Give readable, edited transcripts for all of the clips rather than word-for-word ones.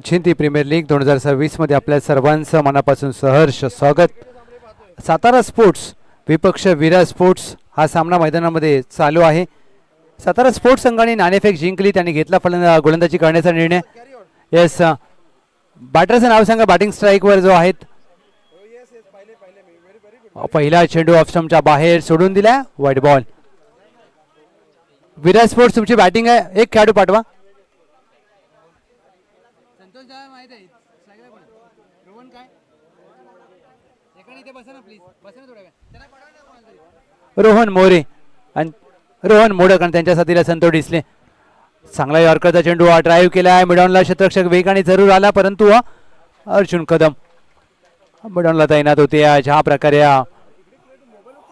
झिंती premier league 2026 मध्ये आपल्या सर्वांचं मनापासून सहर्ष स्वागत. सातारा स्पोर्ट्स विपक्ष विरा स्पोर्ट्स हा सामना मैदानामध्ये चालू आहे. सातारा स्पोर्ट्स संघाने नाणेफेक जिंकली, त्यांनी घेतला गोलंदाजी करण्याचा निर्णय. येस, बॅटरचं नाव सांगा. बॅटिंग स्ट्राईकवर जो आहेत. पहिला चेंडू ऑफ स्टंपच्या बाहेर सोडून दिला, वाईट बॉल. विरा स्पोर्ट्स तुमची बॅटिंग आहे. एक खेळाडू पाठवा. रोहन मोरे आणि रोहन मोडक आणि त्यांच्या साथीला संतोष डिसले. चांगला यॉर्करचा चेंडू ड्राईव्ह केला आहे. मिडॉनला क्षेत्ररक्षक वेगाने जरूर आला, परंतु अर्जुन कदम मिडॉनला तैनात होते. ज्या प्रकारे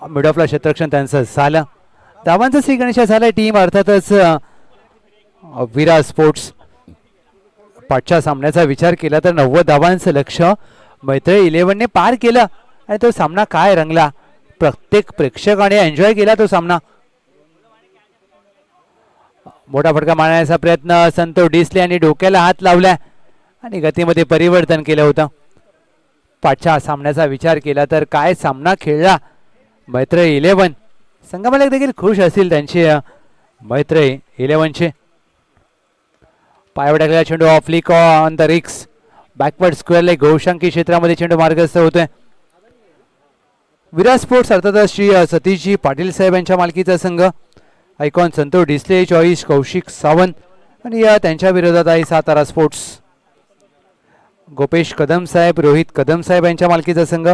मिडॉफला क्षेत्ररक्षण त्यांचं झालं. धावांचं श्रीगणेश झालं. टीम अर्थातच विरा स्पोर्ट्स पाठच्या सामन्याचा विचार केला तर 90 धावांचं लक्ष्य मैत्री 11ने पार केलं आणि तो सामना काय रंगला. प्रत्येक प्रेक्षकाने एन्जॉय केला तो सामना. मोठा फटका मारण्याचा प्रयत्न संतोष डिसले यांनी डोक्याला हात लावला आणि गतीमध्ये परिवर्तन केलं होतं. पाठच्या सामन्याचा विचार केला तर काय सामना खेळला. मैत्री 11 संघमालक देखील खुश असतील त्यांचे. मैत्री 11चे पायावर टाकलेला चेंडू ऑफ लिक ऑन द रिक्स बॅकवर्ड स्क्वेअर लेग गोशांकी क्षेत्रामध्ये चेंडू मार्गस्थ होतोय. विरा स्पोर्ट्स अर्थातच श्री सतीशजी पाटील साहेब यांच्या मालकीचा संघ. आयकॉन संतोष डिसले, चॉईस कौशिक सावंत आणि त्यांच्या विरोधात आहे सातारा स्पोर्ट्स. गोपेश कदम साहेब, रोहित कदम साहेब यांच्या मालकीचा संघ.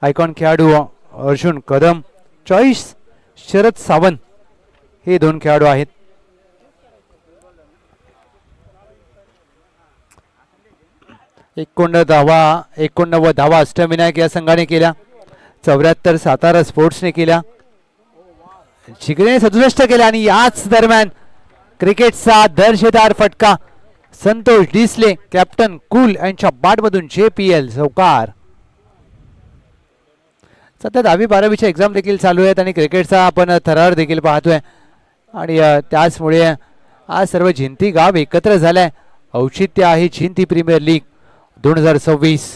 आयकॉन खेळाडू अर्जुन कदम, चॉईस शरद सावंत हे दोन खेळाडू आहेत. एकोणनव्वद धावा अष्टविनायक या संघाने केल्या. 74 सातारा स्पोर्ट्सने केल्या. चिकने 67 केल्या. आणि याच दरम्यान क्रिकेटचा दर्जेदार फटका संतोष डिसले, कॅप्टन कूल यांच्या बॅटमधून JPL चौकार. सध्या 10वी-12वीच्या एक्झाम देखील चालू आहेत आणि क्रिकेटचा आपण थरार देखील पाहतोय आणि त्याचमुळे आज सर्व झिंती गाव एकत्र झालंय. औचित्य आहे झिंती प्रीमियर लीग 2026.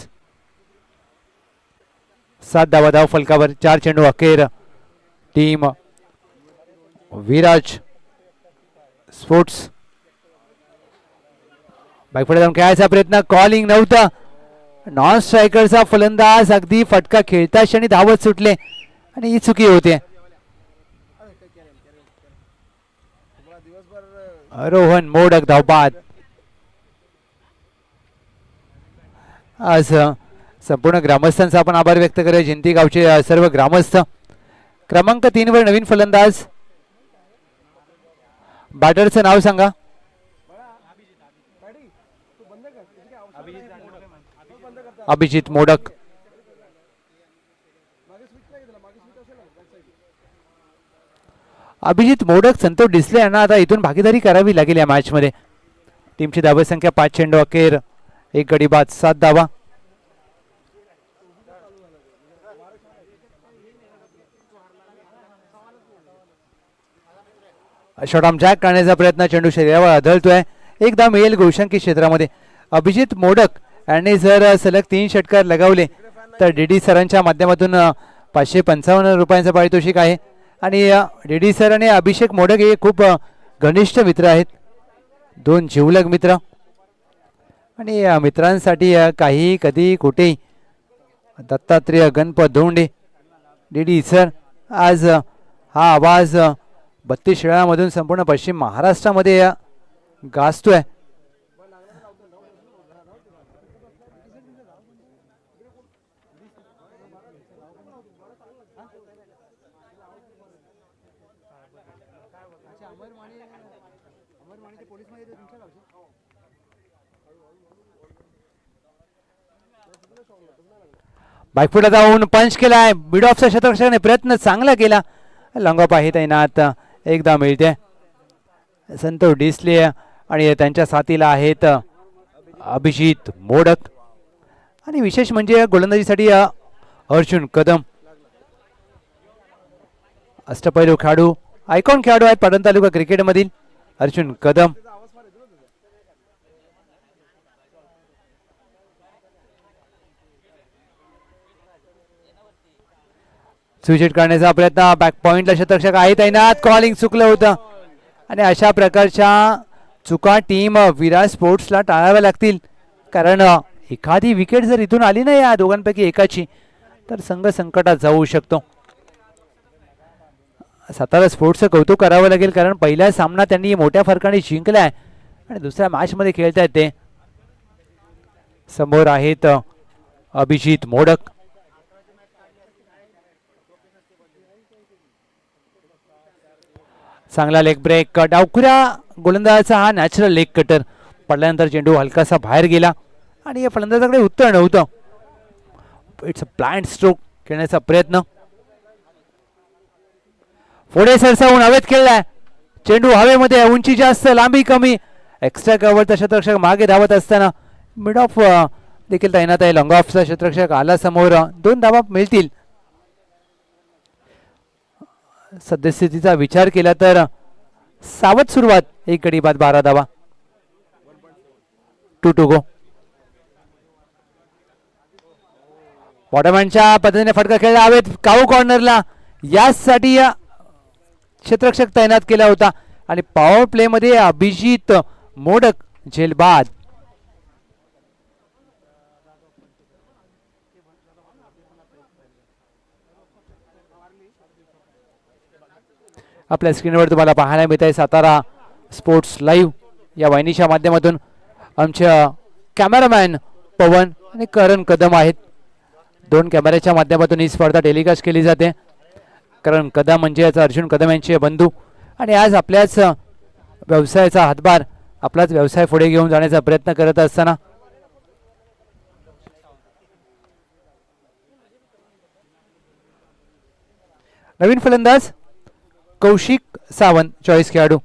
7 धाव फलकावर. 4 चेंडू अखेर. टीम विराज स्पोर्ट्स बॅकफुट जाऊन खेळायचा प्रयत्न, कॉलिंग नव्हतं. नॉन स्ट्रायकरचा फलंदाज अगदी फटका खेळता क्षणी धावत सुटले आणि ही चुकी होते. रोहन मोडक धावबाद. आज संपूर्ण ग्रामस्थांचा आपण आभार व्यक्त करूया. झिंती गावचे सर्व ग्रामस्थ. क्रमांक 3 वर नवीन फलंदाज. बॅटरचं नाव सांगा. अभिजित मोडक. अभिजित मोडक, संतोष डिसले यांना आता इथून भागीदारी करावी लागेल या मॅच मध्ये. टीमची धाव संख्या 5 चेंडू अखेर 1 गडी बाद 7 धावा. शॉर्टआर्म जॅक करण्याचा प्रयत्न, चेंडू शरीरावर आदळतोय. एकदा मिळेल गोशांकी क्षेत्रामध्ये. अभिजित मोडक यांनी जर सलग 3 षटकार लगावले तर DD सरांच्या माध्यमातून 555 रुपयांचं पारितोषिक आहे. आणि DD सर आणि अभिषेक मोडक हे खूप घनिष्ठ मित्र आहेत, 2 जिवलग मित्र. आणि मित्रांसाठी काही कधी कुठेही दत्तात्रेय गणपत धोंडे DD सर. आज हा आवाज 32 शिळामधून संपूर्ण पश्चिम महाराष्ट्रामध्ये गाजतोय. बॅकफुटला जाऊन पंच केलाय. मिड ऑफचा क्षेत्ररक्षकाने प्रयत्न चांगला केला. लॉंग ऑफ आहे तैनात. एकदा मिळते. संतोष डिसले आणि त्यांच्या साथीला आहेत अभिजित मोडक. आणि विशेष म्हणजे गोलंदाजीसाठी अर्जुन कदम. अष्टपैलू खेळाडू, आयकॉन खेळाडू आहेत पाटण तालुका क्रिकेटमधील अर्जुन कदम. स्विच करण्याचा प्रयत्न, बॅक पॉइंटला शतरक्षक आहे तैनात, कॉलिंग चुकलं होतं. आणि अशा प्रकारच्या चुका टीम विराट स्पोर्ट्सला टाळाव्या लागतील, कारण एखादी विकेट जर इथून आली ना या दोघांपैकी एकाची, तर संघ संकटात जाऊ शकतो. सातारा स्पोर्ट्सचं कौतुक करावं लागेल, कारण पहिला सामना त्यांनी मोठ्या फरकाने जिंकलाय आणि दुसऱ्या मॅचमध्ये खेळतायत ते. समोर आहेत अभिजित मोडक. चांगला लेग ब्रेक, डावखुऱ्या गोलंदाजाचा हा नॅचरल लेग कटर पडल्यानंतर चेंडू हलकासा बाहेर गेला आणि या फलंदाजाकडे उत्तर नव्हतं. इट्स अ ब्लाइंड स्ट्रोक खेळण्याचा प्रयत्न, पुढे सरसावून हवेत खेळलाय, चेंडू हवेमध्ये, उंची जास्त लांबी कमी, एक्स्ट्रा कव्हरचा शतरक्षक मागे धावत असताना मिड ऑफ देखील तैनात आहे. लॉंग ऑफचा शतरक्षक आला समोर, 2 धावा मिळतील. सद्यस्थितीचा विचार केला तर सावध सुरुवात, 1 गडी बाद 12 धावा, 2 to go. बॉटमॅनच्या पद्धतीने फटका खेळला हवेत काऊ कॉर्नरला, यासाठी क्षेत्ररक्षक तैनात केला होता आणि पॉवर प्ले मध्ये अभिजित मोडक झेलबाद. आपल्या स्क्रीनवर तुम्हाला पाहायला मिळत आहे सातारा स्पोर्ट्स लाईव्ह या वाहिनीच्या माध्यमातून. आमच्या कॅमेरामॅन पवन आणि करण कदम आहेत. 2 कॅमेऱ्याच्या माध्यमातून ही स्पर्धा टेलिकास्ट केली जाते. करण कदम म्हणजे अर्जुन कदम यांचे बंधू आणि आज आपल्याच व्यवसायाचा हातभार, आपलाच व्यवसाय पुढे घेऊन जाण्याचा प्रयत्न करत असताना नवीन फलंदाज कौशिक सावंत, 40 खेळाडू.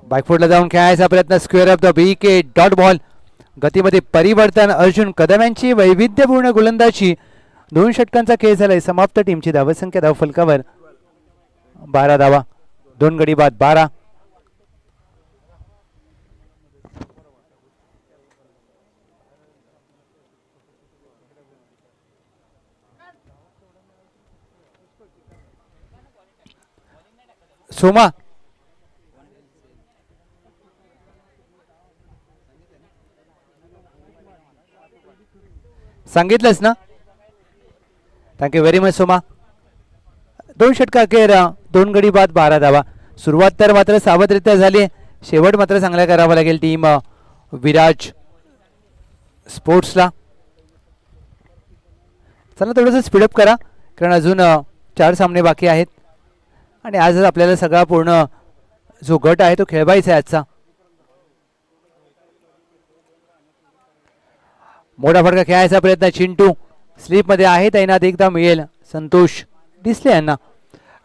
बॅकफुटला जाऊन खेळायचा प्रयत्न, square of the wicket, dot ball. गतीमध्ये परिवर्तन, अर्जुन कदम यांची वैविध्यपूर्ण गोलंदाजी, 2 षटकांचा खेळ झालाय. समाप्त. टीमची धावसंख्या धावफलकावर 12 धावा, 2 गडी बाद 12. सोमा सांगितलंच ना, थँक्यू व्हेरी मच सोमा. 2 षटका अखेर, 2 गडी बाद 12 धावा. सुरुवात तर मात्र सावधरित्या झाली, शेवट मात्र चांगला करावा लागेल टीम विराज स्पोर्ट्सला. चला थोडंसं स्पीडअप करा, कारण अजून 4 सामने बाकी आहेत आणि आज आपल्याला सगळा पूर्ण जो गट आहे तो खेळवायचा आहे आजचा. मोठा फटका खेळायचा प्रयत्न, चिंटू स्लीप मध्ये आहे तैनात, एकदा मिळेल संतोष डिसले यांना.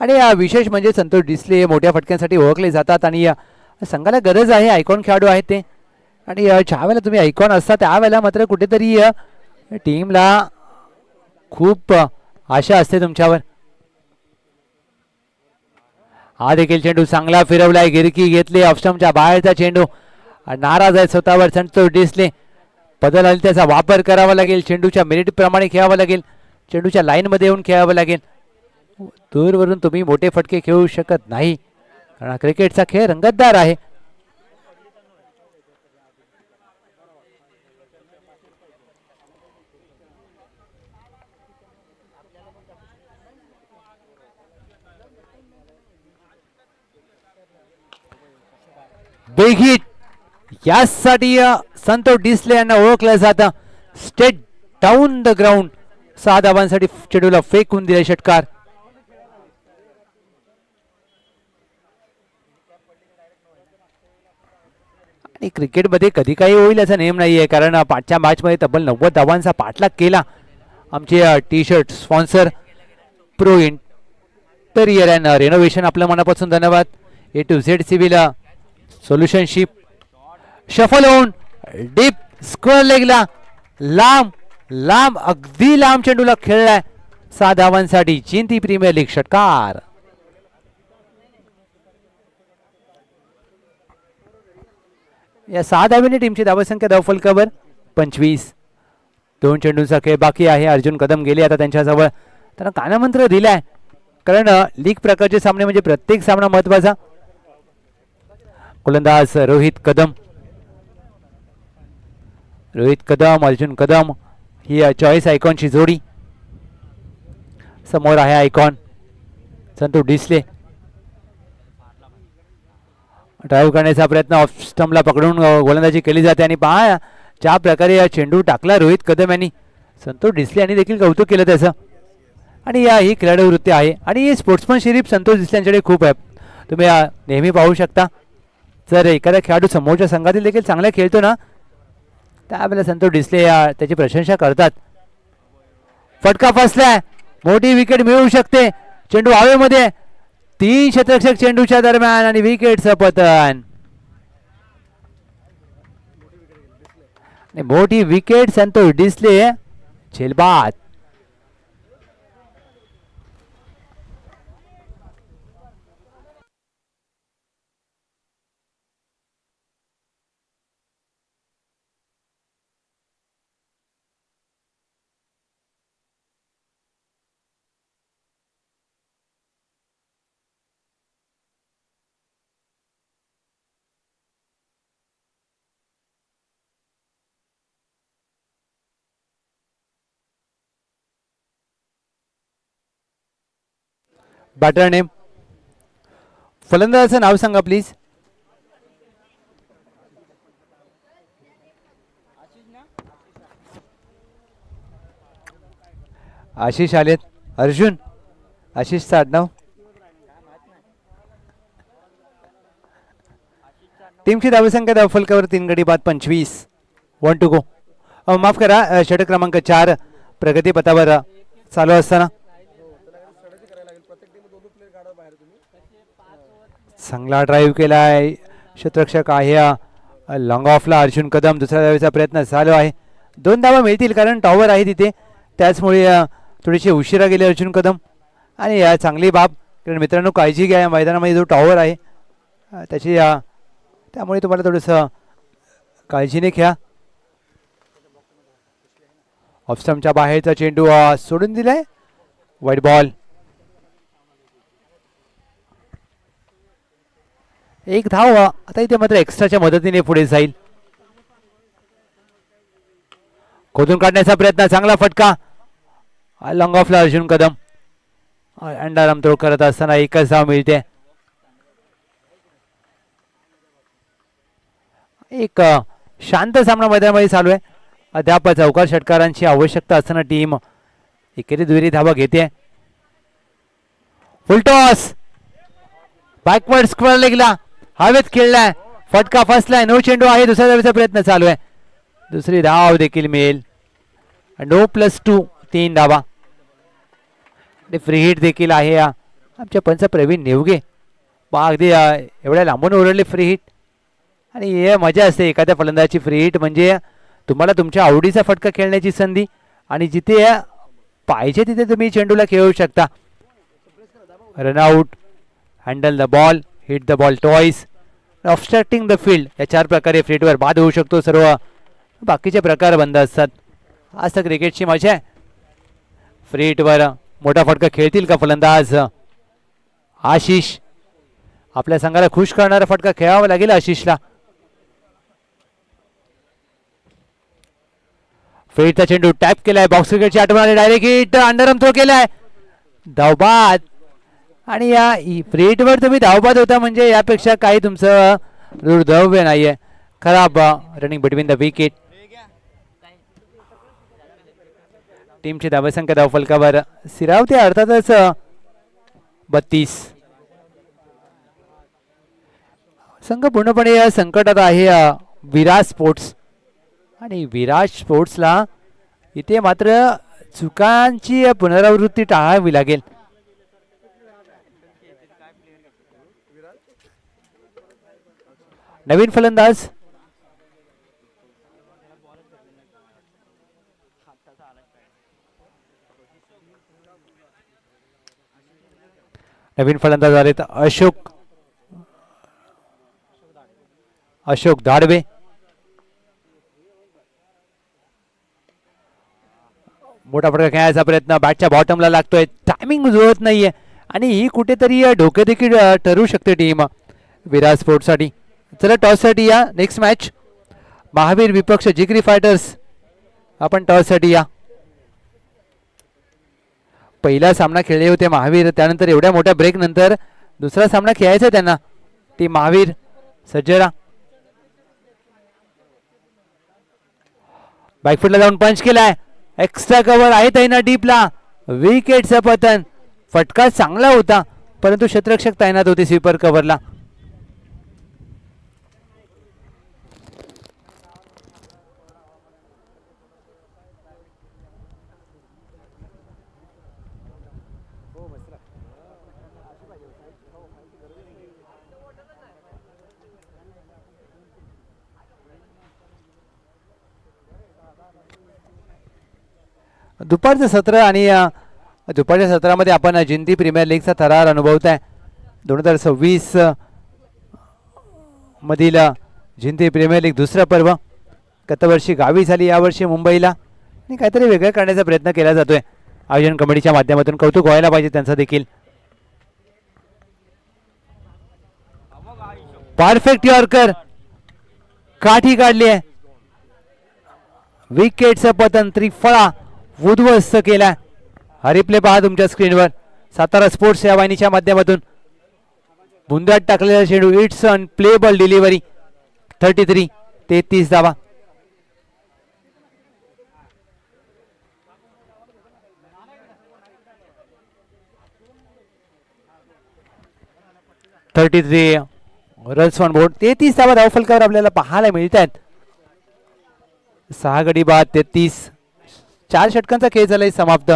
आणि विशेष म्हणजे संतोष डिसले हे मोठ्या फटक्यांसाठी ओळखले जातात आणि संघाला गरज आहे, आयकॉन खेळाडू आहेत ते. आणि ज्या वेळेला तुम्ही आयकॉन असता त्यावेळेला मात्र कुठेतरी टीमला खूप आशा असते तुमच्यावर. हा देखील चेंडू चांगला फिरवलाय, गिरकी घेतली, ऑफस्टंपच्या बाहेरचा चेंडू, नाराज आहे स्वतःवर संतोष डिसले. बदल आली त्याचा वापर करावा लागेल, चेंडूच्या मेरिट प्रमाणे खेळावं लागेल, चेंडूच्या लाईन मध्ये येऊन खेळावं लागेल. दूरवरून तुम्ही मोठे फटके खेळू शकत नाही, कारण क्रिकेटचा खेळ रंगतदार आहे. बिग हिट, यासाठी संतोष डिसले यांना ओळखलं जातं. स्टेट डाऊन द ग्राउंड, 6 धावांसाठी चेंडूला फेकून दिले षटकार. आणि क्रिकेटमध्ये कधी काही होईल याचा नेम नाहीये, कारण पाठच्या मॅच मध्ये तब्बल 90 धावांचा पाठलाग केला. आमचे T shirt sponsor pro interior and renovation, आपल्या मनापासून धन्यवाद. ए टू झेड सिव्हिल सोल्युशनशिप. शफल होऊन डीप स्क्वेअर लेगला, लांब लांब अगदी लांब चेंडूला खेळलाय. 6 धावांसाठी जिंती प्रीमियर लीग षटकार. या 6 धावांनी टीमची धावसंख्या धावफलकावर 25. 2 चेंडूंचा खेळ बाकी आहे. अर्जुन कदम गेले आता त्यांच्याजवळ. त्यांना कानामंत्र दिलाय कारण लीग प्रकारचे सामने म्हणजे प्रत्येक सामना महत्वाचा. गोलंदाज रोहित कदम. रोहित कदम अर्जुन कदम ही चॉईस आयकॉनची जोडी. समोर आहे आयकॉन संतोष डिसले. ड्राईव्ह करण्याचा प्रयत्न ऑफ स्टंपला पकडून गोलंदाजी केली जाते आणि पहा ज्या प्रकारे या चेंडू टाकला रोहित कदम यांनी. संतोष डिसले यांनी देखील कौतुक केलं त्याचं. आणि ही खेळाडू वृत्ती आहे आणि स्पोर्ट्समनशिप संतोष डिसले यांच्याकडे खूप आहे. तुम्ही नेहमी पाहू शकता जर एखादा खेळाडू समोरच्या संघातील देखील चांगला खेळतो ना त्यावेळेला संतोष डिसले त्याची प्रशंसा करतात. फटका फसलाय. मोठी विकेट मिळू शकते. चेंडू हवेमध्ये. 3 क्षेत्ररक्षक चेंडूच्या दरम्यान आणि विकेटचं पतन. मोठी विकेट संतोष डिसले झेलबाद. Batter name. फलंदाजाचं नाव सांगा प्लीज. आशिष आलेत. अर्जुन आशिषचं आडनाव. टीमची धावसंख्या धावफलकावर 3 गडी बाद 25. 1 टू गो. माफ करा षटक क्रमांक 4 प्रगतीपथावर चालू असताना चांगला ड्राईव्ह केलाय. क्षेत्ररक्षक आहे लॉंग ऑफला अर्जुन कदम. दुसऱ्या धावेचा प्रयत्न चालू आहे. 2 धावा मिळतील कारण टॉवर आहे तिथे त्याचमुळे थोडीशी उशिरा गेले अर्जुन कदम. आणि चांगली बाब कारण मित्रांनो काळजी घ्या. मैदानामध्ये जो टॉवर आहे त्याची त्यामुळे तुम्हाला थोडंसं काळजीने घ्या. ऑफस्टंपच्या बाहेरचा चेंडू सोडून दिलाय. वाईट बॉल. एक धाव आता इथे मात्र एक्स्ट्राच्या मदतीने पुढे जाईल. खोदून काढण्याचा प्रयत्न. चांगला फटका. लॉंग ऑफला अर्जुन कदम. अंडाराम थ्रो करत असताना एकच धाव मिळते. एक शांत सामना मैदानामध्ये चालू आहे. अद्याप चौकार षटकारांची आवश्यकता असताना टीम एकेरी दुहेरी धावा घेते. फुलटॉस. बॅकवर्ड स्क्वेअर लेगला हवेत खेळलाय. फटका फसलाय. नो चेंडू आहे. दुसऱ्या धावेचा प्रयत्न चालू आहे. दुसरी धाव देखील मिळेल. 9+2 3 धावा. फ्री हिट देखील आहे आमच्या पंच प्रवीण नेवगे. अगदी एवढ्या लांबून ओरडले फ्री हिट. आणि हे मजा असते एखाद्या फलंदाजाची फ्री हिट म्हणजे तुम्हाला तुमच्या आवडीचा फटका खेळण्याची संधी आणि जिथे पाहिजे तिथे तुम्ही चेंडूला खेळू शकता. Run out. Handle the ball. Hit the ball twice. Obstructing the field या 4 प्रकारे फ्री हिटवर बाद होऊ शकतो. सर्व बाकीचे प्रकार बंद असतात. आज तर क्रिकेटची मजा आहे. फ्री हिटवर मोठा फटका खेळतील का फलंदाज आशिष. आपल्या संघाला खुश करणारा फटका खेळावा लागेल आशिषला. फेटचा चेंडू टॅप केलाय. बॉक्स क्रिकेटची आठवण आली. Direct hit. अंडरआर्म थ्रो केलाय. धावबाद. आणि या फ्री हिटवर तुम्ही धावबाद होता म्हणजे यापेक्षा काही तुमचं दुर्दैव्य नाहीये. खराब रनिंग बिटवीन द विकेट. टीमची धावसंख्या धावफलकावर सिरावते अर्थातच 32. संघ पूर्णपणे संकटात आहे विराट स्पोर्ट्स. आणि विराट स्पोर्ट्सला इथे मात्र चुकांची पुनरावृत्ती टाळावी लागेल. नवीन फलंदाज आले तर अशोक दाडवे. मोठा फटका खेळायचा प्रयत्न बॅटच्या बॉटमला लागतोय, टायमिंग जुळत नाहीये आणि ही कुठेतरी डोके देखील ठरू शकते टीम विराट स्पोर्ट्ससाठी. चला टॉससाठी या. नेक्स्ट मॅच महावीर विपक्ष जिगरी फायटर्स. आपण टॉससाठी या. पहिला सामना खेळले होते महावीर, त्यानंतर एवढ्या मोठ्या ब्रेक नंतर दुसरा सामना खेळायचा त्यांना. टीम महावीर सज्जरा. बॅकफुटला जाऊन पंच केलाय, एक्स्ट्रा कव्हर आहे तैना डीपला, विकेटचं पतन. फटका चांगला होता परंतु क्षेत्ररक्षक तैनात होते स्वीपर कव्हरला. दुपारचं सत्र आणि दुपारच्या सत्रामध्ये आपण जिंती प्रीमियर लीगचा थरार अनुभवत आहे. 2026 मधील जिंती प्रीमियर लीग दुसरं पर्व गतवर्षी गावी झाली, यावर्षी मुंबईला, आणि काहीतरी वेगळं करण्याचा प्रयत्न केला जातोय आयोजन कमिटीच्या माध्यमातून. कौतुक व्हायला पाहिजे त्यांचं देखील. परफेक्ट यॉर्कर काठी काढली आहे, विकेटचं पतन, त्रिफळा उद्ध्वस्त केला. हा रिप्ले पहा तुमच्या स्क्रीनवर सातारा स्पोर्ट्स या वाहिनीच्या माध्यमातून. बुंद्यात टाकलेला चेंडू, इट्स अन प्लेबल डिलिव्हरी. 33 धावा. Runs on board. 33 धावा धावफलकावर आपल्याला पाहायला मिळत आहेत. 6 गडी बाद 33. 4 षटकांचा खेळ झालाय समाप्त.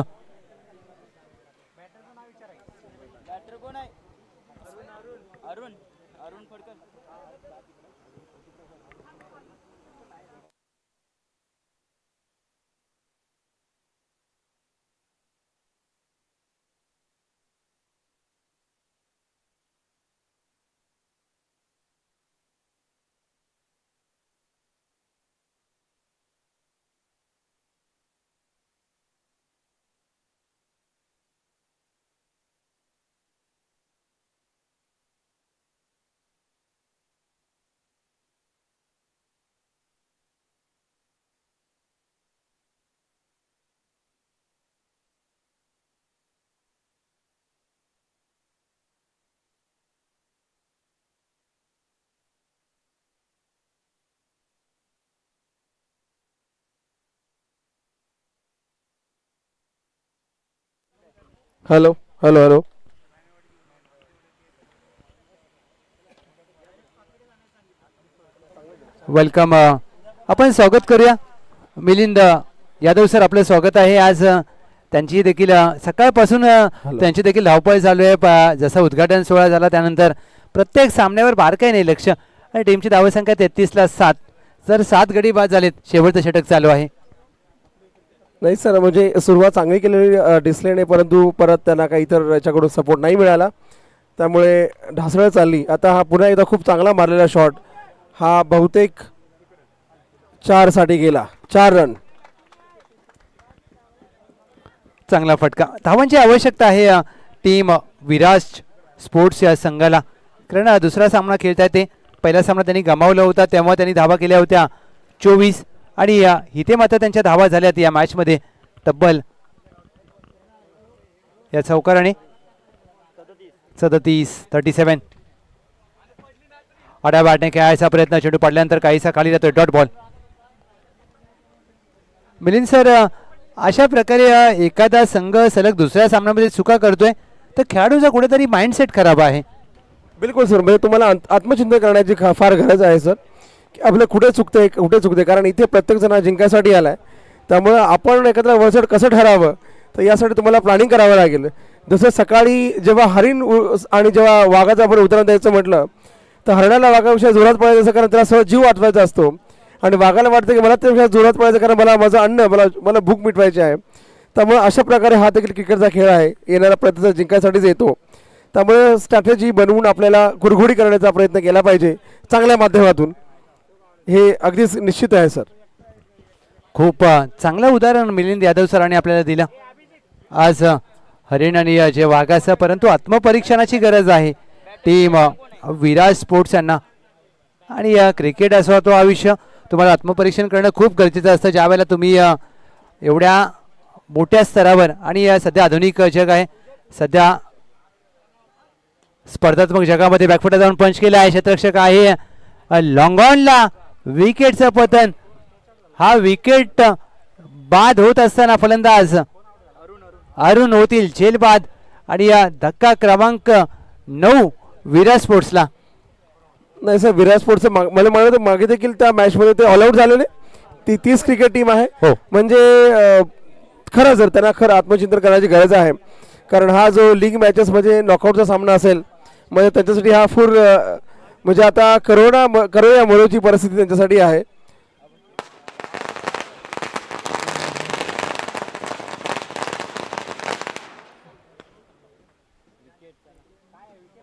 Hello hello hello. वेलकम. आपण स्वागत करूया. मिलिंद यादव सर, आपलं स्वागत आहे. आज त्यांची देखील सकाळपासून त्यांची देखील धावपळ चालू आहे. जसं उद्घाटन सोहळा झाला त्यानंतर प्रत्येक सामन्यावर बारकाईने लक्ष, आणि टीमची धावसंख्या 33ला 7. जर 7 गडी बाद झालेत, शेवटचं षटक चालू आहे. नाही सर, म्हणजे सुरुवात चांगली केलेली दिसली नाही, परंतु परत त्यांना काही इतर याच्याकडून सपोर्ट नाही मिळाला, त्यामुळे ढासळत चालली. आता हा पुन्हा एकदा खूप चांगला मारलेला शॉट, हा बहुतेक 4 साठी गेला. 4 रन. चांगला फटका. धावांची आवश्यकता आहे टीम विराट स्पोर्ट्स या संघाला, कारण दुसरा सामना खेळताय ते. पहिला सामना त्यांनी गमावला होता, तेव्हा त्यांनी धावा केल्या होत्या 24, आणि इथे मात्र त्यांच्या धावा झाल्यात या मॅच मध्ये तब्बल या चौकाराने 37. आड्या बॅटने खेळायचा प्रयत्न, चेंडू पडल्यानंतर काहीसा खाली जातोय. Dot ball. मिलिंद सर, अशा प्रकारे एखादा संघ सलग दुसऱ्या सामन्यामध्ये चुका करतोय तर खेळाडूचा कुठेतरी माइंडसेट खराब आहे. बिलकुल सर, म्हणजे तुम्हाला आत्मचिंतन करण्याची फार गरज आहे सर, की आपलं कुठे चुकते, कारण इथे प्रत्येक जण जिंकायसाठी आलाय. त्यामुळे आपण एखादा वरचढ कसं ठरावं, तर यासाठी तुम्हाला प्लॅनिंग करावं लागेल. जसं सकाळी जेव्हा हरिण आणि जेव्हा वाघाचं आपण उदाहरण द्यायचं म्हटलं, तर हरणाला वाघाविषयी जोरात पडायचं असं, कारण त्याला सहज जीव वाचवायचा असतो, आणि वाघाला वाटतं की मला त्यापेक्षा जोरात पडायचं, कारण मला माझं अन्न, मला भूक मिटवायची आहे. त्यामुळे अशा प्रकारे हा देखील क्रिकेटचा खेळ आहे, येणारा प्रयत्न जिंकायसाठीच येतो. त्यामुळे स्ट्रॅटेजी बनवून आपल्याला कुरघोडी करण्याचा प्रयत्न केला पाहिजे चांगल्या माध्यमातून, हे अगदीच निश्चित आहे सर. खूप चांगलं उदाहरण मिलिंद यादव सरांनी आपल्याला दिलं आज हरिण आणि अजय वाघाचं. परंतु आत्मपरीक्षणाची गरज आहे टीम विराज स्पोर्ट्स यांना. आणि क्रिकेट असो तो आयुष्य, तुम्हाला आत्मपरीक्षण करणं खूप गरजेचं असतं. ज्यावेळेला तुम्ही एवढ्या मोठ्या स्तरावर आणि सध्या आधुनिक जग आहे, सध्या स्पर्धात्मक जगामध्ये बॅकफुटला जाऊन पंच केला आहे. क्षेत्ररक्षक आहे लॉंग ऑनला विकेटचं पतन. हा विकेट बाद होत असताना फलंदाज अरुण होतील झेल बाद. आणि या धक्का क्रमांक 9 विराज स्पोर्ट्सला. नाही सर, विराट स्पोर्ट्सचं मला म्हणत मागे देखील त्या मॅचमध्ये ते ऑल आउट झालेले. ती 30 क्रिकेट टीम आहे. हो. म्हणजे खरं जर त्यांना खरं आत्मचिंतन करण्याची गरज आहे. कारण हा जो लीग मॅचेस म्हणजे नॉकआउटचा सामना असेल, म्हणजे त्यांच्यासाठी हा फूर म्हणजे आता करोना मरोची परिस्थिती त्यांच्यासाठी आहे.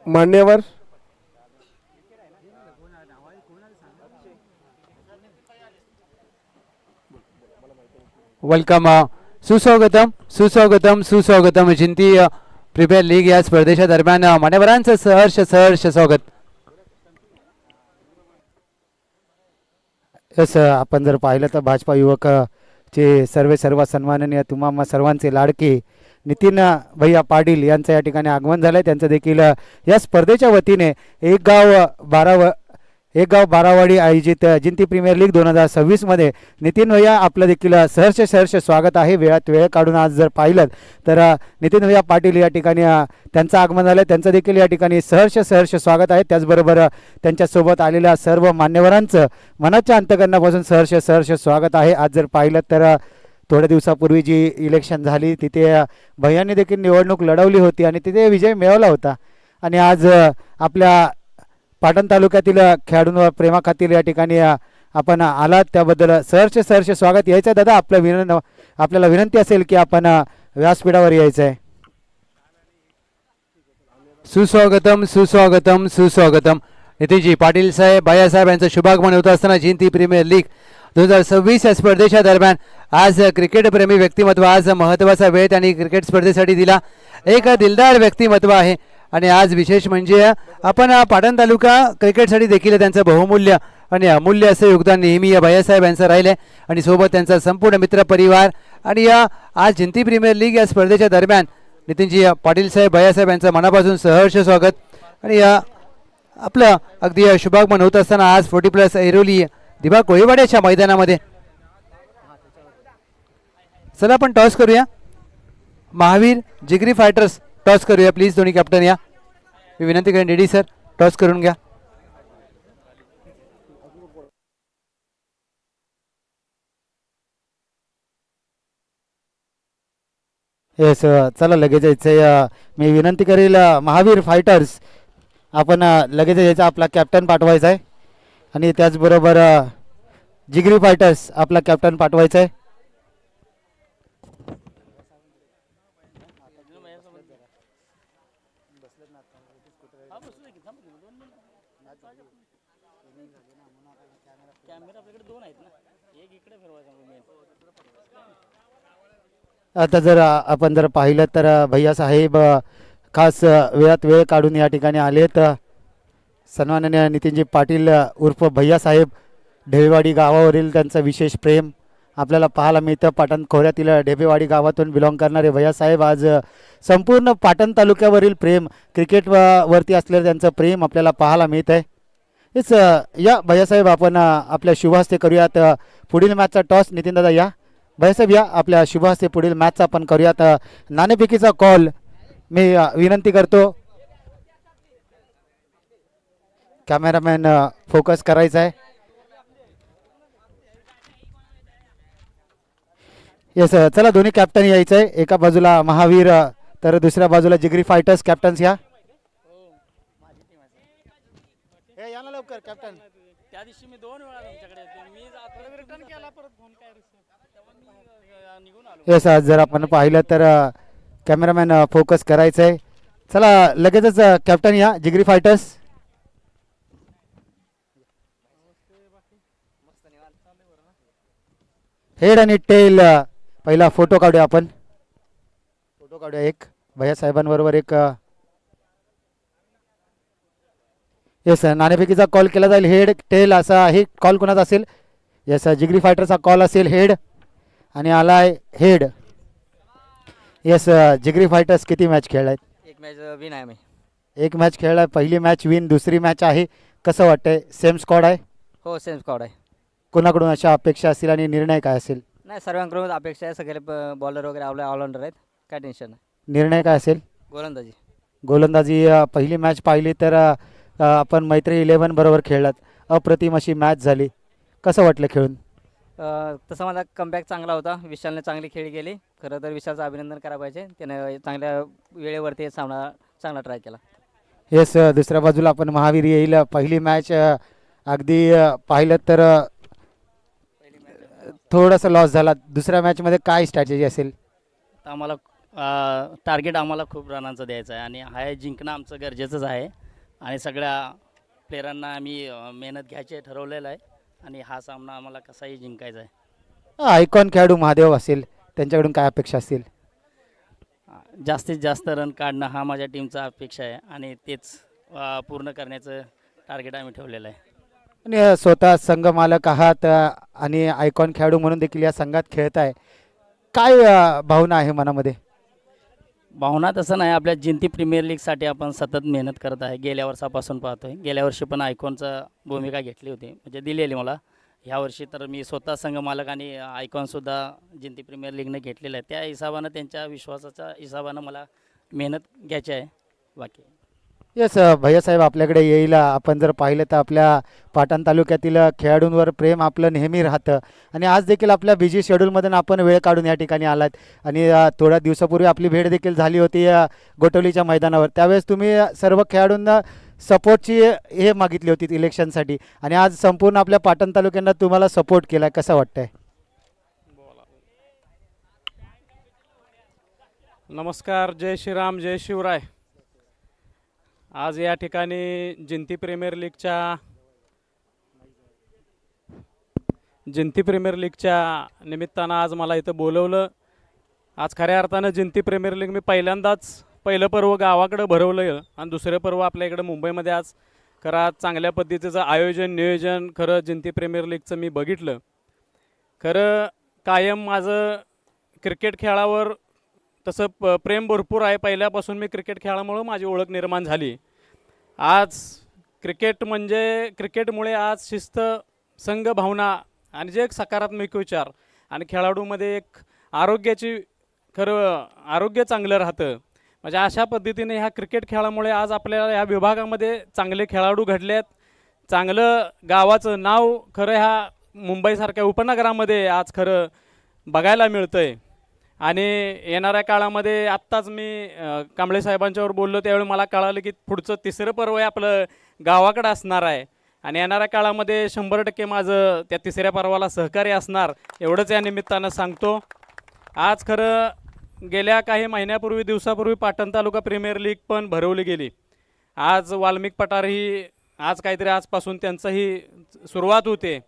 मान्यवर वेलकम, सुस्वागतम सुस्वागतम सुस्वागतम. जिंती प्रीमियर लीग या स्पर्धेच्या दरम्यान मान्यवरांचं सहर्ष सहर्ष स्वागत. यस, आपण जर पाहिलं तर भाजपा युवक चे सर्व सन्माननीय तुम्हा सर्वांचे लाडके नितीन भैया पाटील यांचं या ठिकाणी आगमन झालं आहे. त्यांचं देखील या स्पर्धेच्या वतीने एक गाव बारावाडी आयोजित जिंती प्रीमियर लीग 2026 मध्ये नितीन भैया आपलं देखील सहर्ष स्वागत आहे. वेळात वेळ काढून आज जर पाहिलं तर नितीन भैया पाटील या ठिकाणी त्यांचं आगमन झालं आहे. त्यांचं देखील या ठिकाणी सहर्ष स्वागत आहे. त्याचबरोबर त्यांच्यासोबत आलेल्या सर्व मान्यवरांचं मनाच्या अंतःकरणापासून सहर्ष स्वागत आहे. आज जर पाहिलं तर थोड्या दिवसापूर्वी जी इलेक्शन झाली तिथे भैयांनी देखील निवडणूक लढवली होती आणि तिथे विजय मिळवला होता. आणि आज आपल्या पाटण तालुक्यातील खेळाडूंवर प्रेमाखातीर या ठिकाणी आपण आलात, त्याबद्दल सहर्ष स्वागत. यायचं आहे दादा, आपल्याला विनंती असेल की आपण व्यासपीठावर यायचं आहे. सुस्वागतम सुस्वागतम सुस्वागतम. नितीनजी पाटील साहेब भैयासाहेब यांचं शुभागमन होत असताना जिंती प्रीमियर लीग 2026 या स्पर्धेच्या दरम्यान आज क्रिकेट प्रेमी व्यक्तिमत्व, आज महत्त्वाचा वेळ त्यांनी क्रिकेट स्पर्धेसाठी दिला. एक दिलदार व्यक्तिमत्व आहे. आणि आज विशेष म्हणजे आपण पाटण तालुका क्रिकेटसाठी देखील त्यांचं बहुमूल्य आणि अमूल्य असं योगदान नेहमी भैयासाहेब यांचं राहिलं. आणि सोबत त्यांचा संपूर्ण मित्र परिवार. आणि आज जिंती प्रीमियर लीग या स्पर्धेच्या दरम्यान नितीनजी पाटील साहेब भैयासाहेब यांचं मनापासून सहर्ष स्वागत. आणि आपलं अगदी शुभागमन होत असताना आज 40+ ऐरोली दिबा कोळीवाड्याच्या मैदानामध्ये. चला आपण टॉस करूया. महावीर जिगरी फायटर्स टॉस करूया प्लीज. दोन्ही कॅप्टन या, मी विनंती करेन. डीडी सर टॉस करून घ्या. येस, चला लगेच यायचं. मी विनंती करेल महावीर फायटर्स आपण लगेच यायचं, आपला कॅप्टन पाठवायचा आहे. आणि त्याचबरोबर जिगरी फायटर्स आपला कॅप्टन पाठवायचा आहे. आता जर आपण जर पाहिलं तर भैया साहेब खास वेळात वेळ काढून या ठिकाणी आलेत. सन्माननीय नितीनजी पाटील उर्फ भैया साहेब, ढेबेवाडी गावावरील त्यांचं विशेष प्रेम आपल्याला पाहायला मिळतं. पाटण खोऱ्यातील ढेबेवाडी गावातून बिलॉंग करणारे भैया साहेब आज संपूर्ण पाटण तालुक्यावरील प्रेम, क्रिकेट वरती असलेलं त्यांचं प्रेम आपल्याला पाहायला मिळत आहे. हेच या भैयासाहेब आपण आपल्या शुभहस्ते करूयात पुढील मॅचचा टॉस. नितीन दादा या, भैयासाहेब या, आपल्या शुभहस्ते पुढील मॅचचा आपण करूयात नाणेफेकीचा कॉल. मी विनंती करतो कॅमेरामॅन फोकस करायचा आहे. येस, चला दोन्ही कॅप्टन यायचं आहे. एका बाजूला महावीर तर दुसऱ्या बाजूला जिगरी फायटर्स. कॅप्टन्स या. या ना लवकर कॅप्टन. त्या दिवशी मी 2 वेळा तुमच्याकडे येतो. मी रिटर्न केला, परत फोन काय निघून आलो. येस, जर आपण पाहिलं तर कॅमेरामॅन फोकस करायचं आहे. चला लगेचच कॅप्टन या जिगरी फायटर्स. हेड आणि टेल पहिला फोटो काढूया आपण. फोटो काढूया एक भैयासाहेबांबरोबर एक. येस नाणेफेकीचा कॉल केला जाईल. हेड टेल असा हे कॉल कोणाचा असेल? येस जिगरी फायटरचा कॉल असेल हेड आणि आलाय हेड. येस जिगरी फायटर्स किती मॅच खेळलाय? एक मॅच विन आहे मी. एक मॅच खेळलाय. पहिली मॅच विन, दुसरी मॅच आहे. कसं वाटतंय? सेम स्क्वॉड आहे. हो सेम स्क्वॉड आहे. कोणाकडून अशा अपेक्षा असतील आणि निर्णय काय असेल? नाही सर्वांकडून अपेक्षा आहे. सगळे बॉलर वगैरे आपले ऑलराऊंडर आहेत. काय टेन्शन नाही. निर्णय काय असेल? गोलंदाजी. गोलंदाजी पहिली मॅच पाहिली तर आपण मैत्री 11 बरोबर खेळलात. अप्रतिम अशी मॅच झाली. कसं वाटलं खेळून? तसं माझा कमबॅक चांगला होता. विशालने चांगली खेळी केली. खरं तर विशालचं अभिनंदन करायला पाहिजे. त्याने चांगल्या वेळेवरती सामना चांगला ट्राय केला. येस दुसऱ्या बाजूला आपण महावीर येईल. पहिली मॅच अगदी पाहिलं तर थोडासा लॉस झाला. दुसऱ्या मॅचमध्ये काय स्ट्रॅटेजी असेल? तर आम्हाला टार्गेट आम्हाला खूप रनांचं द्यायचं आहे आणि हा जिंकणं आमचं गरजेचंच आहे. आणि सगळ्या प्लेयरांना आम्ही मेहनत घ्यायची ठरवलेलं आहे आणि हा सामना आम्हाला कसाही जिंकायचा आहे. आयकॉन खेळाडू महादेव असेल, त्यांच्याकडून काय अपेक्षा असतील? जास्तीत जास्त रन काढणं हा माझ्या टीमचा अपेक्षा आहे आणि तेच पूर्ण करण्याचं टार्गेट आम्ही ठेवलेलं आहे. आणि स्वतः संघ मालक आहात आणि आयकॉन खेळाडू म्हणून देखील या संघात खेळताय. काय भावना आहे मनामध्ये? भावना तसं नाही. आपल्या जिंती प्रीमियर लीगसाठी आपण सतत मेहनत करत आहे. गेल्या वर्षापासून पाहतो आहे. गेल्या वर्षी पण आयकॉनचं भूमिका घेतली होती, म्हणजे दिलेली मला. ह्या वर्षी तर मी स्वतः संघ मालक आणि आयकॉनसुद्धा जिंती प्रीमियर लीगने घेतलेलं आहे. त्या हिशोबानं त्यांच्या विश्वासाच्या हिशोबानं मला मेहनत घ्यायची आहे. बाकी येस भैयासाहेब आपल्याकडे येईल. आपण जर पाहिलं तर आपल्या पाटण तालुक्यातील खेळाडूंवर प्रेम आपलं नेहमी राहतं आणि आज देखील आपल्या बिझी शेड्यूलमधून आपण वेळ काढून या ठिकाणी आलात. आणि थोड्या दिवसापूर्वी आपली भेट देखील झाली होती गोटवलीच्या मैदानावर. त्यावेळेस तुम्ही सर्व खेळाडूंना सपोर्टची हे मागितली होती इलेक्शनसाठी आणि आज संपूर्ण आपल्या पाटण तालुक्यांना तुम्हाला सपोर्ट केला. कसं वाटतंय? नमस्कार, जय श्रीराम, जय शिवराय. आज या ठिकाणी जिंती प्रीमियर लीगच्या निमित्तानं आज मला इथं बोलवलं. आज खऱ्या अर्थानं जिंती प्रीमियर लीग मी पहिलं पर्व गावाकडं भरवलं आणि दुसरं पर्व आपल्या इकडं मुंबईमध्ये आज खरं आज चांगल्या पद्धतीचं आयोजन नियोजन खरं जिंती प्रीमियर लीगचं मी बघितलं. खरं कायम माझं क्रिकेट खेळावर तसं प्रेम भरपूर आहे. पहिल्यापासून मी क्रिकेट खेळामुळं माझी ओळख निर्माण झाली. आज क्रिकेटमुळे आज शिस्त, संघ भावना आणि जे एक सकारात्मक विचार आणि खेळाडूमध्ये एक आरोग्य चांगलं राहतं. म्हणजे अशा पद्धतीने ह्या क्रिकेट खेळामुळे आज आपल्याला ह्या विभागामध्ये चांगले खेळाडू घडले आहेत. चांगलं गावाचं नाव खरं ह्या मुंबईसारख्या उपनगरामध्ये आज खरं बघायला मिळतं आहे. आणि येणाऱ्या काळामध्ये आत्ताच मी कांबळे साहेबांच्यावर बोललो त्यावेळी मला कळालं की पुढचं तिसरं पर्व आहे आपलं गावाकडं असणार आहे आणि येणाऱ्या काळामध्ये 100% माझं त्या तिसऱ्या पर्वाला सहकार्य असणार एवढंच या निमित्तानं सांगतो. आज खरं गेल्या काही महिन्यापूर्वी दिवसापूर्वी पाटण तालुका प्रीमियर लीग पण भरवली गेली. आज वाल्मिक पठार ही आज काहीतरी आजपासून त्यांचंही सुरुवात होते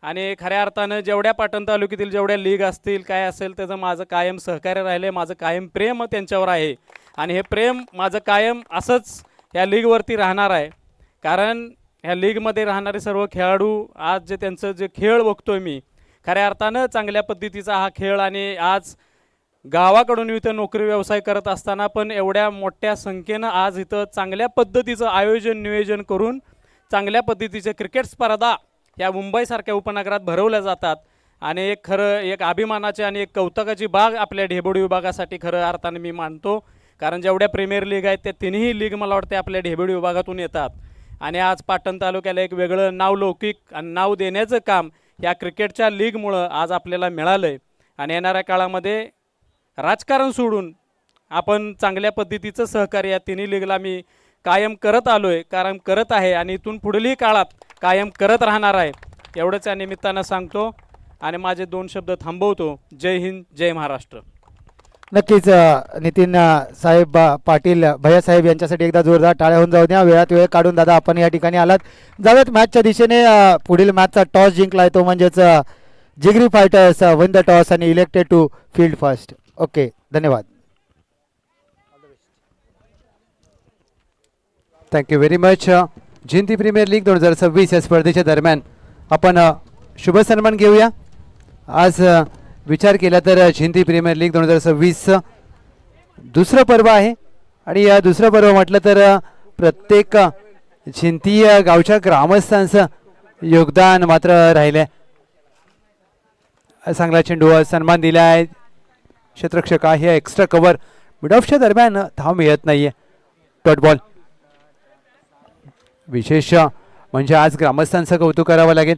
आणि खऱ्या अर्थानं जेवढ्या पाटण तालुक्यातील जेवढ्या लीग असतील काय असेल त्याचं माझं कायम सहकार्य राहिले. माझं कायम प्रेम त्यांच्यावर आहे आणि हे प्रेम माझं कायम असंच ह्या लीगवरती राहणार आहे. कारण ह्या लीगमध्ये राहणारे सर्व खेळाडू आज त्यांचं जे खेळ बघतोय मी खऱ्या अर्थानं चांगल्या पद्धतीचा हा खेळ आणि आज गावाकडून इथं नोकरी व्यवसाय करत असताना पण एवढ्या मोठ्या संख्येनं आज इथं चांगल्या पद्धतीचं आयोजन नियोजन करून चांगल्या पद्धतीचे क्रिकेट स्पर्धा या मुंबईसारख्या उपनगरात भरवल्या जातात आणि एक अभिमानाची आणि एक कौतुकाची बाग आपल्या ढेबोडी विभागासाठी खरं अर्थाने मी मानतो. कारण जेवढ्या प्रीमियर लीग आहेत त्या तिन्ही लीग मला वाटते आपल्या ढेबोडी विभागातून येतात आणि आज पाटण तालुक्याला एक वेगळं नावलौकिक आणि नाव देण्याचं काम या क्रिकेटच्या लीगमुळं आज आपल्याला मिळालं आहे. आणि येणाऱ्या काळामध्ये राजकारण सोडून आपण चांगल्या पद्धतीचं सहकार्य या तिन्ही लीगला मी कायम करत आलो आहे, कारण करत आहे आणि इथून पुढील काळात कायम करत राहणार आहे एवढंच या निमित्तानं सांगतो आणि माझे 2 शब्द थांबवतो. जय हिंद, जय महाराष्ट्र. नक्कीच नितीन साहेब पाटील भैयासाहेब यांच्यासाठी एकदा जोरदार टाळ्या होऊन जाऊ द्या. वेळात वेळ काढून दादा आपण या ठिकाणी आलात. जाऊयात मॅचच्या दिशेने. पुढील मॅचचा टॉस जिंकलाय तो म्हणजेच Jigari fighters win the toss आणि elected to field first. Okay, धन्यवाद. Thank you very much. Jinti premier league 2026 या स्पर्धेच्या दरम्यान आपण शुभ सन्मान घेऊया. आज विचार केला तर जिंती प्रीमियर लीग 2026 दुसरं पर्व आहे आणि या दुसरं पर्व म्हटलं तर प्रत्येक जिंती गावच्या ग्रामस्थांचं योगदान मात्र राहिलं आहे. चांगला चेंडू सन्मान दिला आहे. क्षेत्ररक्षक आहे एक्स्ट्रा कव्हर. मिड ऑफच्या दरम्यान धाव मिळत नाहीये. Dot ball. विशेष म्हणजे आज ग्रामस्थांचं कौतुक करावं लागेल.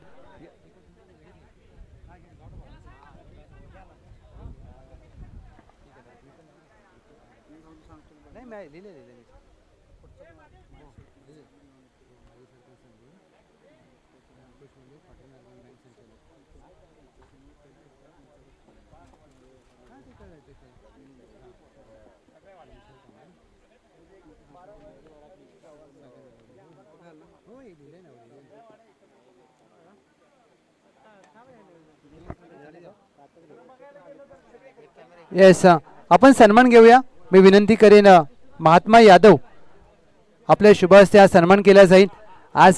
येस, आपण सन्मान घेऊया. मी विनंती करेन महात्मा यादव आपल्या शुभ हस्ते आज सन्मान केला जाईल. आज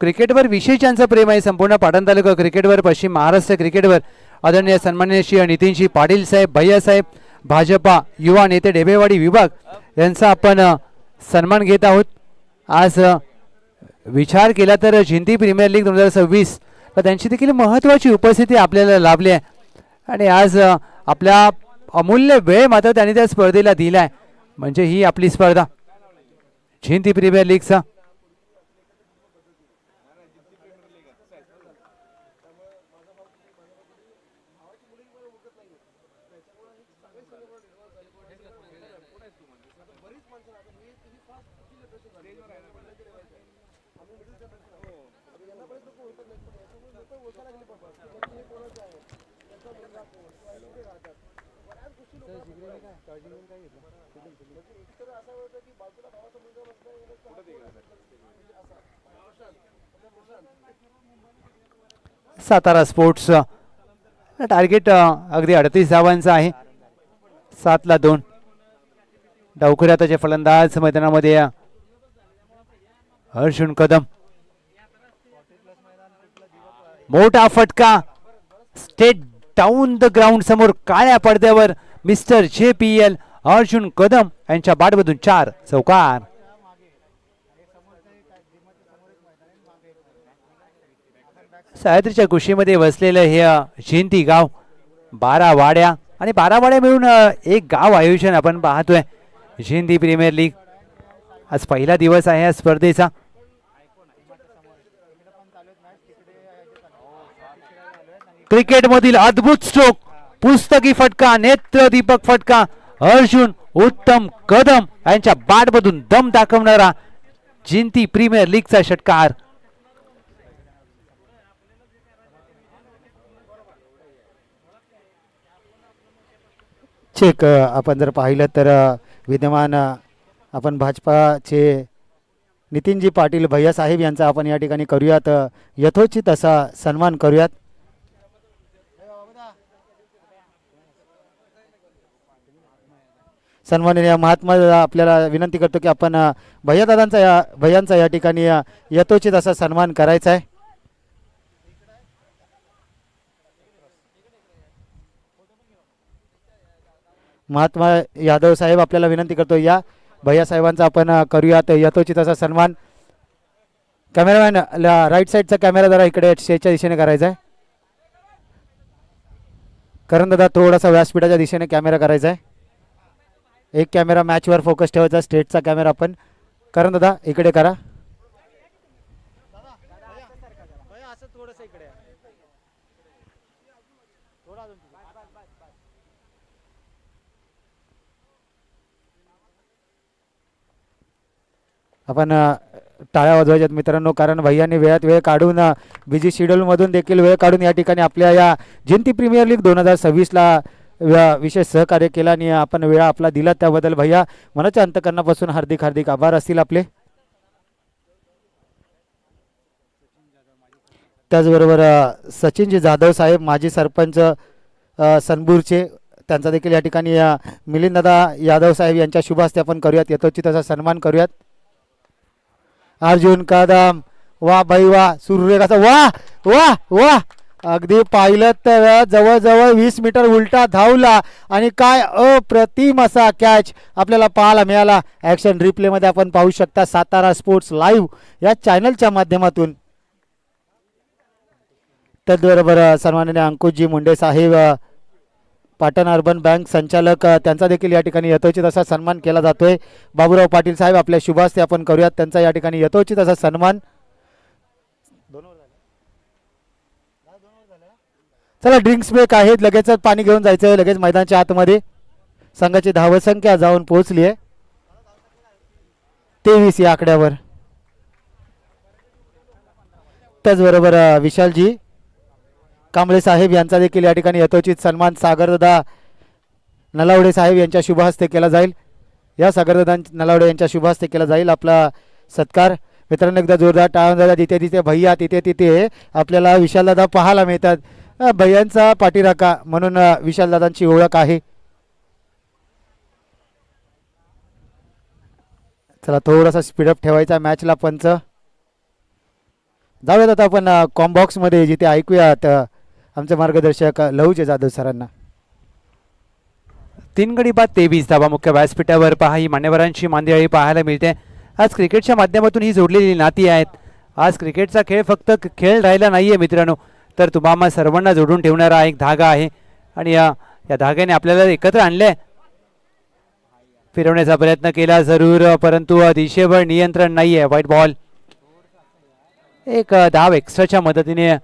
क्रिकेटवर विशेष ज्यांचं प्रेम आहे संपूर्ण पाटण तालुका क्रिकेटवर, पश्चिम महाराष्ट्र क्रिकेटवर, आदरणीय सन्माननीय श्री नितीनजी पाटील साहेब, भैयासाहेब, भाजपा युवा नेते डेबेवाडी विभाग यांचा आपण सन्मान घेत आहोत. आज विचार केला तर जिंती प्रीमियर लीग 2026 तर त्यांची देखील महत्त्वाची उपस्थिती आपल्याला लाभली आहे आणि आज आपल्या अमूल्य वेळ मात्र त्यांनी त्या स्पर्धेला दिलाय. म्हणजे ही आपली स्पर्धा Jinti premier लीगचा. Satara sports target अगदी 38 धावांचं आहे. 7-2. डावखुऱ्याचे फलंदाज मैदानामध्ये अर्जुन कदम. मोठा फटका स्टेट डाऊन द ग्राउंड समोर काळ्या पडद्यावर मिस्टर JPL अर्जुन कदम यांच्या बॅटमधून 4 चौकार. सह्याद्रीच्या कुशीमध्ये वसलेलं हे जिंती गाव 12 वाड्या आणि 12 वाड्या मिळून एक गाव आयोजन आपण पाहतोय. जिंती प्रीमियर लीग आज पहिला दिवस आहे या स्पर्धेचा. क्रिकेटमधील अद्भुत स्ट्रोक, पुस्तकी फटका, नेत्रदीपक फटका, अर्जुन उत्तम कदम यांच्या बॅटमधून दम दाखवणारा जिंती प्रीमियर लीगचा षटकार. चेक आपण जर पाहिलं तर विद्यमान आपण भाजपाचे नितीनजी पाटील भैया साहेब यांचा आपण या ठिकाणी करूयात यथोचित असा सन्मान करूयात. सन्माननीय महात्मा आपल्याला विनंती करतो की आपण भैयांचा या ठिकाणी यथोचित असा सन्मान करायचा आहे. महात्मा यादव साहेब आपल्याला विनंती करतो या भैया साहेबांचा आपण करूयात यथोचित असा सन्मान. कॅमेरामॅन राईट साईडचा कॅमेरा जरा इकडे स्टेजच्या दिशेने करायचा आहे. करण दादा थोडासा व्यासपीठाच्या दिशेने कॅमेरा करायचा आहे. एक कॅमेरा मॅचवर फोकस ठेवायचा, स्टेजचा कॅमेरा आपण. करण दादा इकडे करा. आपण टाळ्या वाजवायच्यात मित्रांनो, कारण भैयांनी वेळात वेळ काढून बिझी शेड्यूलमधून देखील वेळ काढून या ठिकाणी आपल्या या जिंती प्रीमियर लीग 2026ला विशेष सहकार्य केला आणि आपण वेळ आपला दिला त्याबद्दल भैया मनाच्या अंतकरणापासून हार्दिक हार्दिक आभार असतील आपले. त्याचबरोबर सचिनजी जाधव साहेब माजी सरपंच सनबूरचे, त्यांचा देखील या ठिकाणी मिलिंददादा यादव साहेब यांच्या शुभ हस्ते आपण करूयात, यथोचित असा सन्मान करूयात. अर्जुन कदम, वा बाई वा, सूर्यरेखाचा वा वा वा, अगदी पाहिलं तर जवळजवळ 20 मीटर उलटा धावला आणि काय अप्रतिम असा कॅच आपल्याला पाहायला मिळाला. ॲक्शन रिप्लेमध्ये आपण पाहू शकता सातारा स्पोर्ट्स लाईव्ह या चॅनलच्या माध्यमातून. त्याचबरोबर सन्माननीय अंकुशजी मुंडे साहेब, पाटण अर्बन बँक संचालक, त्यांचा देखील या ठिकाणी यथोचित असा सन्मान केला जातोय. बाबूराव पाटील साहेब आपल्या शुभ हस्ते आपण करूयात त्यांचा या ठिकाणी यथोचित असा सन्मान. चला ड्रिंक्स ब्रेक आहेत, लगेच पाणी घेऊन जायचं, लगेच मैदानाच्या आतमध्ये. संघाची धावसंख्या जाऊन पोहोचली आहे 23 या आकड्यावर. त्याचबरोबर विशालजी कांबळे साहेब यांचा देखील या ठिकाणी यथोचित सन्मान सागरदादा नलावडे साहेब यांच्या शुभ हस्ते केला जाईल. या सागरदादा नलावडे यांच्या शुभ हस्ते केला जाईल आपला सत्कार. मित्रांनो एकदा जोरदार टाळ्या. जिथे तिथे भैया तिथे तिथे आपल्याला विशालदादा पाहायला मिळतात. भैयांचा पाठीराखा म्हणून विशालदादांची ओळख आहे. चला थोडासा स्पीडअप ठेवायचा मॅचला. पंच जाऊयात आता आपण कॉम्बॉक्समध्ये, जिथे ऐकूयात आमचे मार्गदर्शक लहूचे जाधव सरांना. 3 गडी बाद 23 धावा मुख्य व्यासपीठावर पहा ही मान्यवरांची मांदियाळी पाहायला मिळते. आज क्रिकेटच्या माध्यमातून ही जोडलेली नाती आहेत. आज क्रिकेटचा खेळ फक्त खेळ राहिला नाहीये मित्रांनो, तर तुम्हाला सर्वांना जोडून ठेवणारा एक धागा आहे आणि या धाग्याने आपल्याला एकत्र आणले. फिरवण्याचा प्रयत्न केला जरूर, परंतु दिशेवर नियंत्रण नाहीये. White ball. एक धाव एक्स्ट्राच्या मदतीने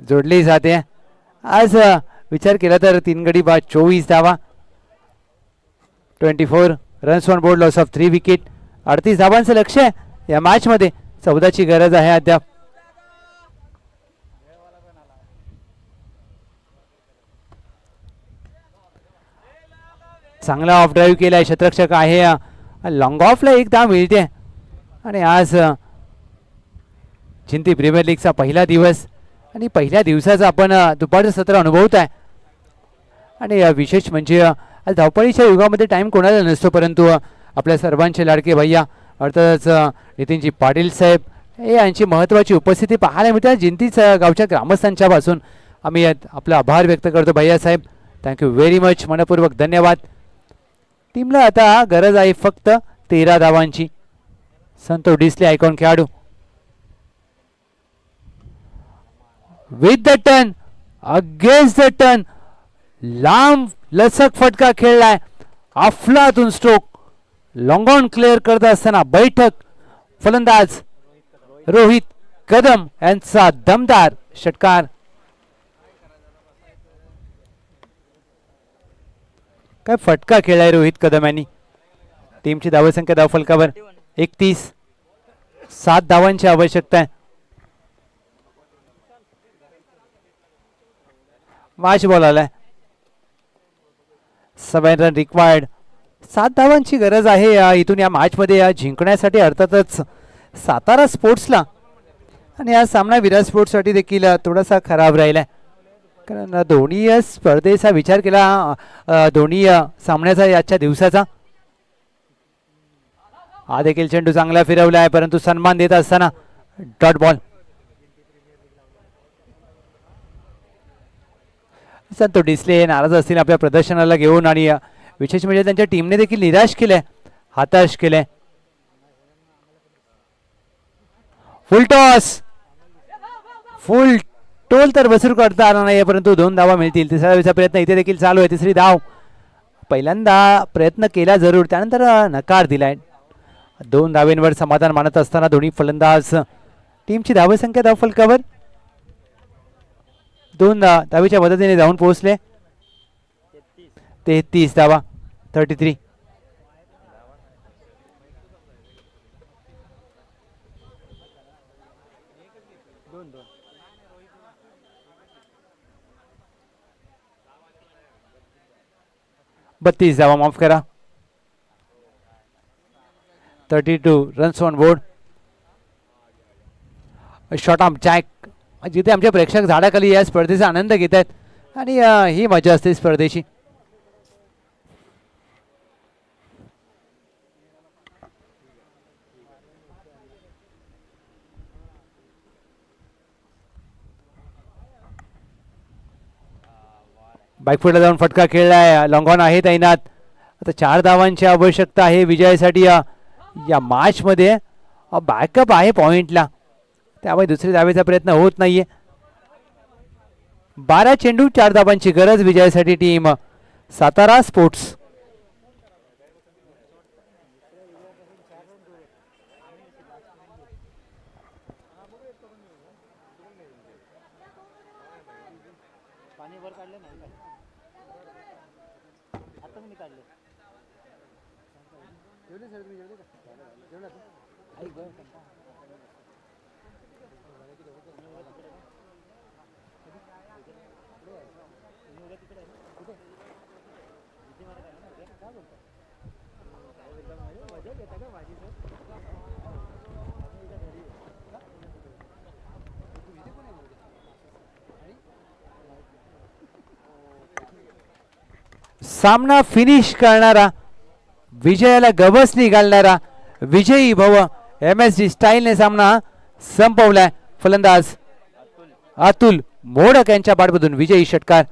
जोडली जाते. आज विचार केला तर 3 गडी बाद 24 धावा, 24 runs on board, loss of 3 wicket. 38 धावांचं लक्ष आहे या मॅच मध्ये. 14ची गरज आहे अद्याप. चांगला ऑफ ड्राईव्ह केलाय, शतरक्षक आहे. लॉंग ऑफला एक धाव मिळते आणि आज जिंती प्रीमियर लीगचा पहिला दिवस आणि पहिल्या दिवसाचा आपण दुपारचं सत्र अनुभवत आहे. आणि विशेष म्हणजे आज धावपळीच्या युगामध्ये टाईम कोणाला नसतो, परंतु आपल्या सर्वांचे लाडके भैया अर्थातच नितीनजी पाटील साहेब यांची महत्त्वाची उपस्थिती पाहायला मिळते. जिंतीच गावच्या ग्रामस्थांच्या पासून आम्ही आपला आभार व्यक्त करतो. भैया साहेब थँक्यू व्हेरी मच, मनपूर्वक धन्यवाद. टीमला आता गरज आहे फक्त 13 धावांची. संतोष डिसले आयकॉन खेळाडू with the turn, against the turn, लांब लचक फटका खेळलाय. अफलातून स्ट्रोक, लॉंग ऑन क्लिअर करत असताना बैठक फलंदाज रोहित कदम यांचा दमदार षटकार. काय फटका खेळलाय रोहित कदम यांनी. टीमची धावसंख्या धावफलकावर 31, 7 धावांची आवश्यकता आहे. मॅच बॉल आलाय. 7 रन रिक्वायर्ड. 7 धावांची गरज आहे इथून या मॅच मध्ये जिंकण्यासाठी. अर्थातच सातारा स्पोर्ट्सला आणि हा सामना विराट स्पोर्ट्ससाठी देखील थोडासा खराब राहिलाय, कारण दोन्ही स्पर्धेचा विचार केला, दोन्ही सामन्याचा आजच्या दिवसाचा. हा देखील चेंडू चांगला फिरवला आहे, परंतु सन्मान देत असताना डॉट बॉल. संतोष डिसले नाराज असतील आपल्या प्रदर्शनाला घेऊन आणि विशेष म्हणजे त्यांच्या टीमने देखील निराश केलंय, हताश केलंय. फुल टॉस, फुल टोल तर बसून करता आला नाही, परंतु 2 धावा मिळतील. तिसऱ्या धावेचा प्रयत्न इथे देखील चालू आहे. तिसरी धाव. पहिल्यांदा प्रयत्न केला जरूर, त्यानंतर नकार दिलाय. 2 धावेंवर समाधान मानत असताना दोन्ही फलंदाज. टीमची धावसंख्या धावफलकावर 2 धावेच्या मदतीने जाऊन पोहोचले. 33 धावा, 33. बत्तीस धावा, माफ करा. 32 runs on board. Shot of jack जिथे आमचे प्रेक्षक झाडाखाली या स्पर्धेचा आनंद घेत आहेत आणि ही मजा असते स्पर्धेची. बायकफुटला जाऊन फटका खेळलाय, लॉंग ऑन आहे तैनात. आता 4 धावांची आवश्यकता आहे विजयासाठी या मॅच मध्ये. बॅकअप आहे पॉइंटला, त्यामुळे दुसऱ्या धावेचा प्रयत्न होत नाहीये. 12 चेंडू 4 धावांची गरज विजयासाठी टीम सातारा स्पोर्ट्स. सामना फिनिश करणारा, विजयाला गवसणी घालणारा विजयी भव MSG स्टाईलने सामना संपवलाय. फलंदाज अतुल मोडक यांच्या पाठमधून विजयी षटकार.